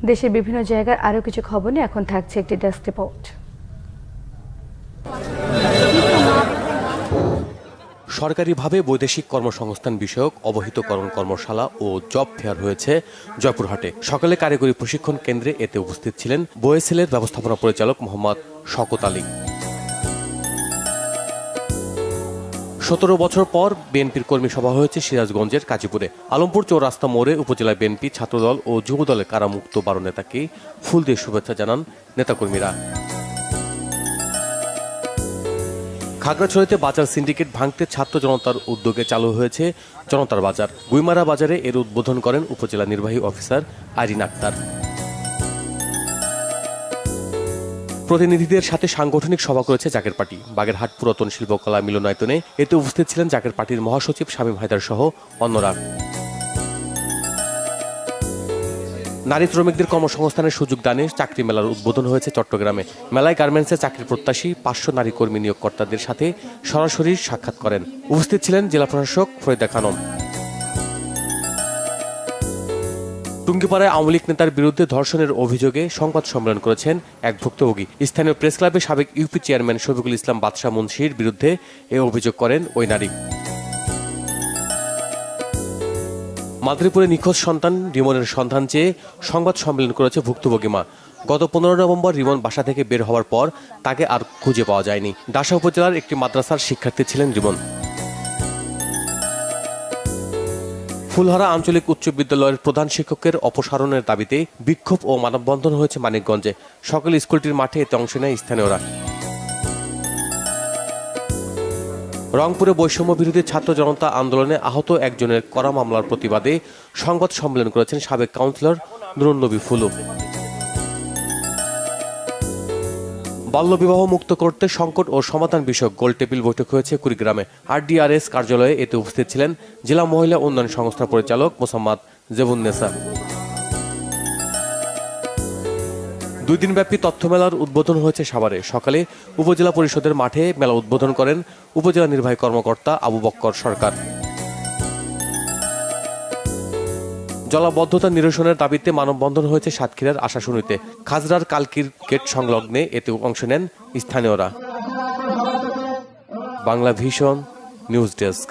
দেশের বিভিন্ন জায়গার আরও কিছু খবর নিয়ে এখন থাকছে একটি ডেস্ক রিপোর্ট। সরকারিভাবে বৈদেশিক কর্মসংস্থান বিষয়ক অবহিতকরণ কর্মশালা ও জব ফেয়ার হয়েছে জয়পুরহাটে। সকালে কারিগরি প্রশিক্ষণ কেন্দ্রে এতে উপস্থিত ছিলেন বোয়েসেলের ব্যবস্থাপনা পরিচালক মোহাম্মদ শওকত আলী। 17 বছর পর বিএনপির কর্মী সভা হয়েছে সিরাজগঞ্জের কাজীপুরে। আলমপুর চৌরাস্তা মোড়ে উপজেলা বিএনপি, ছাত্রদল ও যুবদলের কারামুক্ত 12 নেতাকে ফুল দিয়ে শুভেচ্ছা জানান নেতাকর্মীরা। খাগড়াছড়িতে বাজার সিন্ডিকেট ভাঙতে ছাত্র জনতার উদ্যোগে চালু হয়েছে জনতার বাজার। গুইমারা বাজারে এর উদ্বোধন করেন উপজেলা নির্বাহী অফিসার আইরিন আক্তার। প্রতিনিধিদের সাথে সাংগঠনিক সভা করেছে জাকের পার্টি। বাগেরহাট পুরাতন শিল্পকলা মিলনায়তনে এতে উপস্থিত ছিলেন জাকের পার্টির মহাসচিব শামীম হায়দার সহ অন্যরা। নারী শ্রমিকদের কর্মসংস্থানের সুযোগ দানে চাকরি মেলার উদ্বোধন হয়েছে চট্টগ্রামে। মেলায় গার্মেন্টসে চাকরির প্রত্যাশী 500 নারী কর্মী নিয়োগকর্তাদের সাথে সরাসরি সাক্ষাৎ করেন। উপস্থিত ছিলেন জেলা প্রশাসক ফরিদা খানম। টুঙ্গিপাড়ায় আওয়ামী লীগ নেতার বিরুদ্ধে ধর্ষণের অভিযোগে সংবাদ সম্মেলন করেছেন এক ভুক্তভোগী। স্থানীয় প্রেস ক্লাবে সাবেক ইউপি চেয়ারম্যান শফিকুল ইসলাম বাদশাহ মুন্সির বিরুদ্ধে এ অভিযোগ করেন ওই নারী। মাদারীপুরে নিখোঁজ সন্তান রিমনের সন্ধান চেয়ে সংবাদ সম্মেলন করেছে ভুক্তভোগী মা। গত 15 নভেম্বর রিমন বাসা থেকে বের হওয়ার পর তাকে আর খুঁজে পাওয়া যায়নি। ডাসা উপজেলার একটি মাদ্রাসার শিক্ষার্থী ছিলেন রিমন। ফুলহারা আঞ্চলিক উচ্চ বিদ্যালয়ের প্রধান শিক্ষকের অপসারণের দাবিতে বিক্ষোভ ও মানববন্ধন হয়েছে মানিকগঞ্জে। সকল স্কুলটির মাঠে এতে অংশ নেয় স্থানীয়রা। রংপুরে বৈষম্য বিরোধী ছাত্র জনতা আন্দোলনে আহত একজনের করা মামলার প্রতিবাদে সংবাদ সম্মেলন করেছেন সাবেক কাউন্সিলর নুরুন নবী ফুলু। বাল্যবিবাহ মুক্ত করতে সংকট ও সমাধান বিষয়ক গোলটেবিল বৈঠক হয়েছে কুড়িগ্রামে। RDRS কার্যালয়ে এতে উপস্থিত ছিলেন জেলা মহিলা উন্নয়ন সংস্থার পরিচালক মোসাম্মদ জেবুন্নেসা। 2 দিনব্যাপী তথ্য মেলার উদ্বোধন হয়েছে সাভারে। সকালে উপজেলা পরিষদের মাঠে মেলা উদ্বোধন করেন উপজেলা নির্বাহী কর্মকর্তা আবু বক্কর সরকার। জলাবদ্ধতা নিরসনের দাবিতে মানববন্ধন হয়েছে সাতক্ষীরার আশাশুনিতে। খাজরার কালকির গেট সংলগ্নে এতে অংশ নেন স্থানীয়রা। Bangla vision news desk.